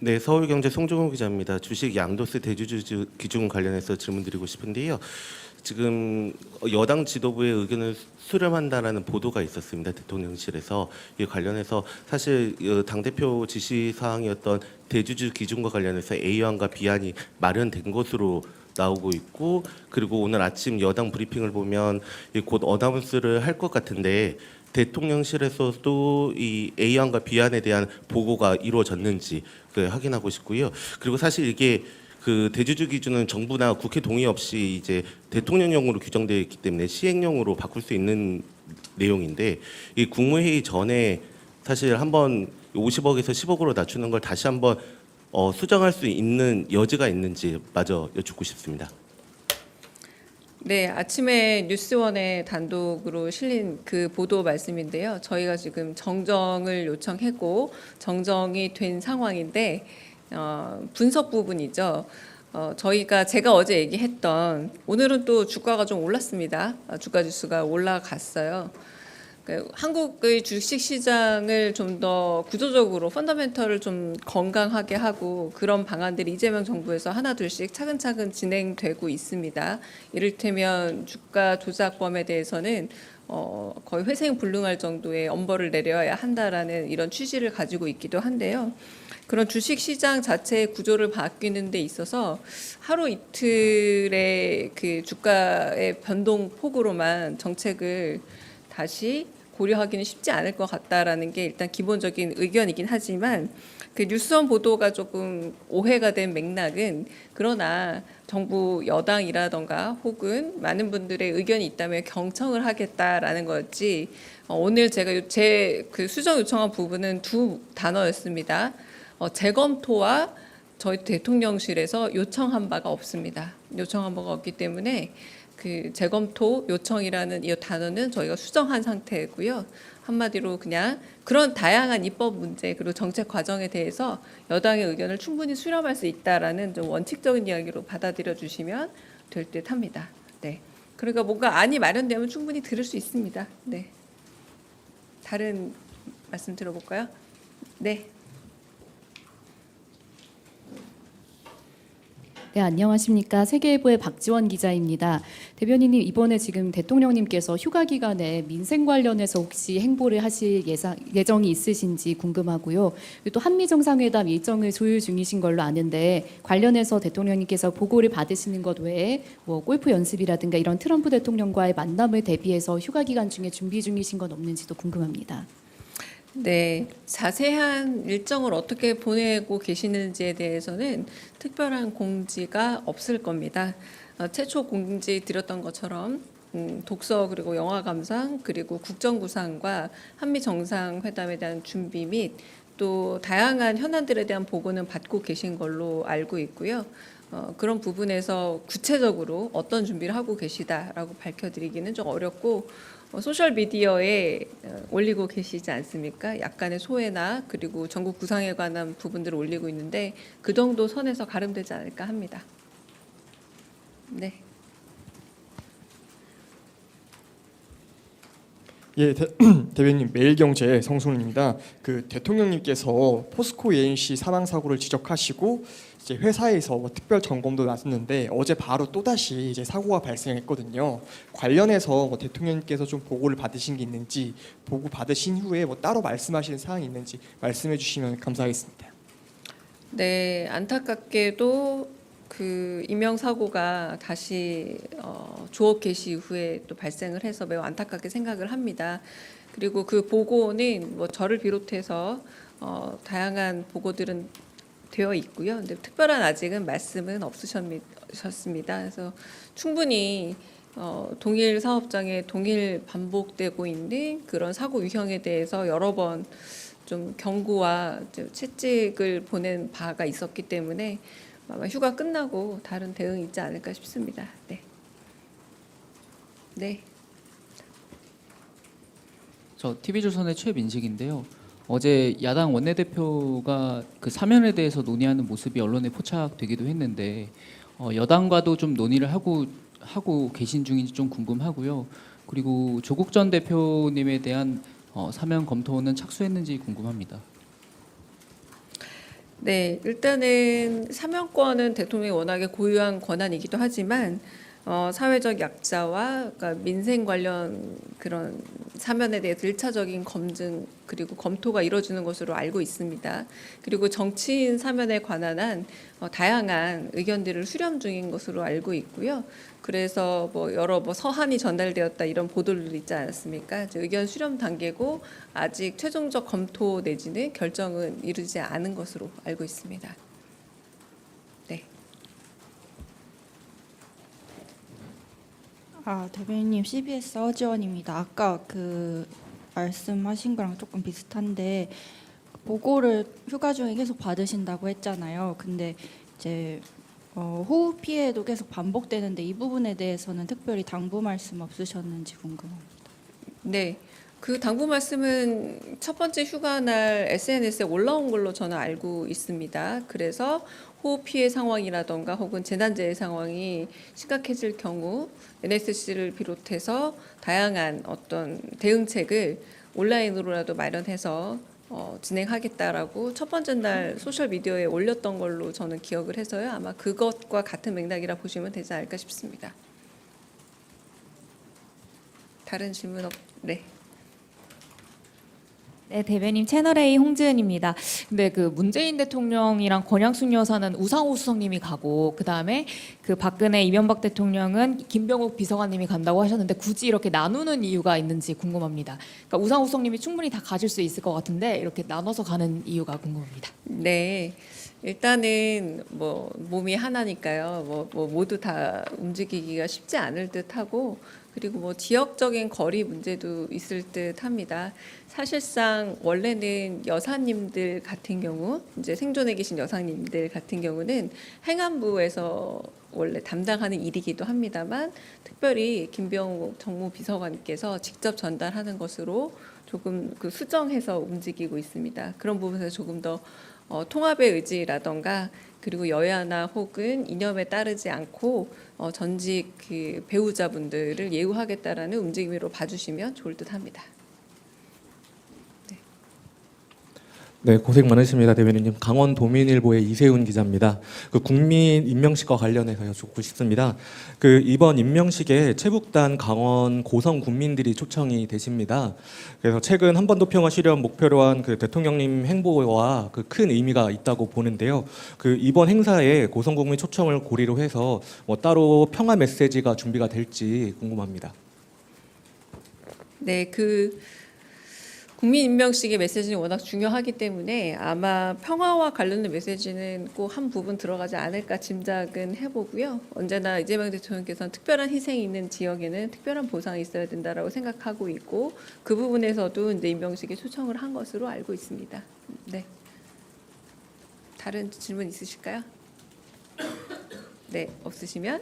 네, 서울경제 송종호 기자입니다. 주식 양도세 대주주 기준 관련해서 질문드리고 싶은데요. 지금 여당 지도부의 의견을 수렴한다라는 보도가 있었습니다. 대통령실에서 이 관련해서 사실 당 대표 지시 사항이었던 대주주 기준과 관련해서 A안과 B안이 마련된 것으로 나오고 있고, 그리고 오늘 아침 여당 브리핑을 보면 곧 어나운스를 할 것 같은데 대통령실에서도 이 A안과 B안에 대한 보고가 이루어졌는지 확인하고 싶고요. 그리고 사실 이게 그 대주주 기준은 정부나 국회 동의 없이 이제 대통령령으로 규정되어 있기 때문에 시행령으로 바꿀 수 있는 내용인데, 이 국무회의 전에 사실 한번 50억에서 10억으로 낮추는 걸 다시 한번 수정할 수 있는 여지가 있는지 마저 여쭙고 싶습니다. 네, 아침에 뉴스원에 단독으로 실린 그 보도 말씀인데요. 저희가 지금 정정을 요청했고 정정이 된 상황인데 분석 부분이죠. 제가 어제 얘기했던, 오늘은 또 주가가 좀 올랐습니다. 주가 지수가 올라갔어요. 한국의 주식 시장을 좀 더 구조적으로 펀더멘털을 좀 건강하게 하고 그런 방안들이 이재명 정부에서 하나둘씩 차근차근 진행되고 있습니다. 이를테면 주가 조작범에 대해서는 거의 회생불능할 정도의 엄벌을 내려야 한다라는 이런 취지를 가지고 있기도 한데요. 그런 주식 시장 자체의 구조를 바뀌는 데 있어서 하루 이틀의 그 주가의 변동 폭으로만 정책을 다시 고려하기는 쉽지 않을 것 같다라는 게 일단 기본적인 의견이긴 하지만, 그 뉴스원 보도가 조금 오해가 된 맥락은, 그러나 정부 여당이라던가 혹은 많은 분들의 의견이 있다면 경청을 하겠다라는 거였지, 오늘 제가 그 수정 요청한 부분은 두 단어였습니다. 재검토와 저희 대통령실에서 요청한 바가 없습니다. 요청한 바가 없기 때문에 그 재검토 요청이라는 이 단어는 저희가 수정한 상태고요. 한마디로 그냥 그런 다양한 입법 문제 그리고 정책 과정에 대해서 여당의 의견을 충분히 수렴할 수 있다라는 좀 원칙적인 이야기로 받아들여 주시면 될 듯합니다. 네. 그러니까 뭔가 안이 마련되면 충분히 들을 수 있습니다. 네. 다른 말씀 들어볼까요? 네. 네, 안녕하십니까. 세계일보의 박지원 기자입니다. 대변인님, 이번에 지금 대통령님께서 휴가 기간에 민생 관련해서 혹시 행보를 하실 예정이 있으신지 궁금하고요. 또 한미 정상회담 일정을 조율 중이신 걸로 아는데 관련해서 대통령님께서 보고를 받으시는 것 외에 뭐 골프 연습이라든가 이런 트럼프 대통령과의 만남을 대비해서 휴가 기간 중에 준비 중이신 건 없는지도 궁금합니다. 네, 자세한 일정을 어떻게 보내고 계시는지에 대해서는 특별한 공지가 없을 겁니다. 최초 공지 드렸던 것처럼 독서 그리고 영화 감상 그리고 국정구상과 한미 정상회담에 대한 준비 및 또 다양한 현안들에 대한 보고는 받고 계신 걸로 알고 있고요. 그런 부분에서 구체적으로 어떤 준비를 하고 계시다라고 밝혀드리기는 좀 어렵고, 소셜 미디어에 올리고 계시지 않습니까? 약간의 소회나 그리고 전국 구상에 관한 부분들을 올리고 있는데 그 정도 선에서 가름되지 않을까 합니다. 네. 예, 대변인 매일경제 성순입니다. 그 대통령님께서 포스코 ENC 사망 사고를 지적하시고 이제 회사에서 뭐 특별 점검도 나섰는데 어제 바로 또 다시 이제 사고가 발생했거든요. 관련해서 뭐 대통령님께서 좀 보고를 받으신 게 있는지, 보고 받으신 후에 뭐 따로 말씀하시는 사항이 있는지 말씀해 주시면 감사하겠습니다. 네, 안타깝게도 그 인명 사고가 다시 조업 개시 이후에 또 발생을 해서 매우 안타깝게 생각을 합니다. 그리고 그 보고는 뭐 저를 비롯해서 다양한 보고들은 되어 있고요. 근데 특별한 아직은 말씀은 없으셨습니다. 그래서 충분히 동일 사업장에 동일 반복되고 있는 그런 사고 유형에 대해서 여러 번 좀 경고와 채찍을 보낸 바가 있었기 때문에 아마 휴가 끝나고 다른 대응이 있지 않을까 싶습니다. 네. 네. 저 TV조선의 최민식인데요. 어제 야당 원내대표가 그 사면에 대해서 논의하는 모습이 언론에 포착되기도 했는데 여당과도 좀 논의를 하고 계신 중인지 좀 궁금하고요. 그리고 조국 전 대표님에 대한 사면 검토는 착수했는지 궁금합니다. 네, 일단은 사면권은 대통령이 워낙에 고유한 권한이기도 하지만 사회적 약자와 그러니까 민생 관련 그런 사면에 대해서 1차적인 검증 그리고 검토가 이루어지는 것으로 알고 있습니다. 그리고 정치인 사면에 관한 한 다양한 의견들을 수렴 중인 것으로 알고 있고요. 그래서 뭐 여러 서한이 전달되었다 이런 보도들도 있지 않았습니까? 이제 의견 수렴 단계고 아직 최종적 검토 내지는 결정은 이루지 않은 것으로 알고 있습니다. 네. 대변인님 CBS 허지원입니다. 아까 그 말씀하신 거랑 조금 비슷한데 보고를 휴가 중에 계속 받으신다고 했잖아요. 근데 이제 호흡 피해도 계속 반복되는데 이 부분에 대해서는 특별히 당부 말씀 없으셨는지 궁금합니다. 네. 그 당부 말씀은 첫 번째 휴가날 SNS에 올라온 걸로 저는 알고 있습니다. 그래서 호흡 피해 상황이라던가 혹은 재난재해 상황이 심각해질 경우 NSC를 비롯해서 다양한 어떤 대응책을 온라인으로라도 마련해서 진행하겠다라고 첫 번째 날 소셜 미디어에 올렸던 걸로 저는 기억을 해서요. 아마 그것과 같은 맥락이라 보시면 되지 않을까 싶습니다. 다른 질문 네. 네, 대변인 채널A 홍지은입니다. 근데 그 문재인 대통령이랑 권양숙 여사는 우상호 수석님이 가고 그다음에 그 박근혜 이명박 대통령은 김병욱 비서관님이 간다고 하셨는데 굳이 이렇게 나누는 이유가 있는지 궁금합니다. 그러니까 우상호 수석님이 충분히 다 가질 수 있을 것 같은데 이렇게 나눠서 가는 이유가 궁금합니다. 네. 일단은 뭐 몸이 하나니까요. 뭐 모두 다 움직이기가 쉽지 않을 듯하고 그리고 뭐 지역적인 거리 문제도 있을 듯합니다. 사실상 원래는 여사님들 같은 경우 이제 생존해 계신 여사님들 같은 경우는 행안부에서 원래 담당하는 일이기도 합니다만 특별히 김병욱 정무비서관께서 직접 전달하는 것으로 조금 그 수정해서 움직이고 있습니다. 그런 부분에서 조금 더 통합의 의지라던가 그리고 여야나 혹은 이념에 따르지 않고 전직 그 배우자분들을 예우하겠다라는 움직임으로 봐주시면 좋을 듯합니다. 네, 고생 많으십니다, 대변인님. 강원도민일보의 이세훈 기자입니다. 그 국민 임명식과 관련해서 여쭙고 싶습니다. 그 이번 임명식에 최북단 강원 고성 군민들이 초청이 되십니다. 그래서 최근 한반도 평화 실현 목표로 한 그 대통령님 행보와 그 큰 의미가 있다고 보는데요. 그 이번 행사에 고성 국민 초청을 고리로 해서 뭐 따로 평화 메시지가 준비가 될지 궁금합니다. 네, 그 국민 임명식의 메시지는 워낙 중요하기 때문에 아마 평화와 관련된 메시지는 꼭 한 부분 들어가지 않을까 짐작은 해보고요. 언제나 이재명 대통령께서는 특별한 희생이 있는 지역에는 특별한 보상이 있어야 된다라고 생각하고 있고 그 부분에서도 이제 임명식에 초청을 한 것으로 알고 있습니다. 네. 다른 질문 있으실까요? 네, 없으시면